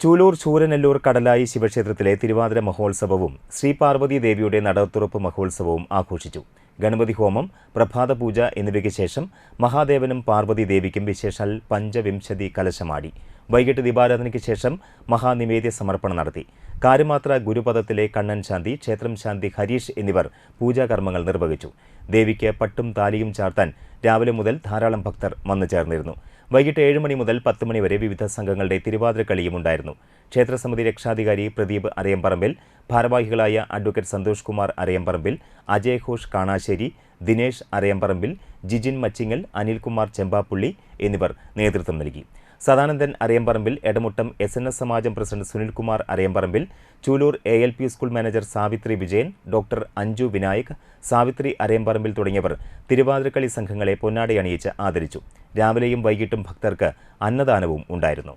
ചൂലൂർ ശൂരനെല്ലൂർ കടലായി ശിവക്ഷേത്രത്തിലെ തിരുവാതിര മഹോത്സവവും ശ്രീ പാർവതി ദേവിയുടെ നടത്തുറപ്പ് മഹോത്സവവും ആഘോഷിച്ചു. ഗണപതി ഹോമം, പ്രഭാതപൂജ എന്നിവയ്ക്ക് ശേഷം മഹാദേവനും പാർവതി ദേവിക്കും വിശേഷാൽ പഞ്ചവിംശതി കലശമാടി. വൈകിട്ട് ദീപാരാധനയ്ക്ക് ശേഷം മഹാനിവേദ്യ സമർപ്പണം നടത്തി. കാര്യമാത്ര ഗുരുപദത്തിലെ കണ്ണൻ ശാന്തി, ക്ഷേത്രം ശാന്തി ഹരീഷ് എന്നിവർ പൂജാകർമ്മങ്ങൾ നിർവഹിച്ചു. ദേവിക്ക് പട്ടും താലിയും ചാർത്താൻ രാവിലെ മുതൽ ധാരാളം ഭക്തർ വന്നു ചേർന്നിരുന്നു. വൈകിട്ട് 7 മണി മുതൽ 10 മണി വരെ വിവിധ സംഘങ്ങളുടെ തിരുവാതിരക്കളിയും ഉണ്ടായിരുന്നു. ക്ഷേത്രസമിതി രക്ഷാധികാരി പ്രദീപ് അരയമ്പറമ്പിൽ, ഭാരവാഹികളായ അഡ്വക്കേറ്റ് സന്തോഷ് കുമാർ അരയമ്പറമ്പിൽ, അജയ് ഘോഷ് കാണാശ്ശേരി, ദിനേശ് അരയമ്പറമ്പിൽ, ജിജിൻ മച്ചിങ്ങൽ, അനിൽകുമാർ ചെമ്പാപ്പുള്ളി എന്നിവർ നേതൃത്വം നൽകി. Sadanandan Arayamparambil, Edamuttam SNS Samajam president Sunilkumar Arayamparambil, Chooloor ALP school manager Savithri Vijayan, doctor Anju Vinayak, Savithri Arayamparambil തുടങ്ങിയവർ തിരുവാതിരക്കളി സംഘങ്ങളെ പൊന്നാടയണിയിച്ച് ആദരിച്ചു. രാവിലെയും വൈകിട്ടും ഭക്തർക്ക് അന്നദാനവും ഉണ്ടായിരുന്നു.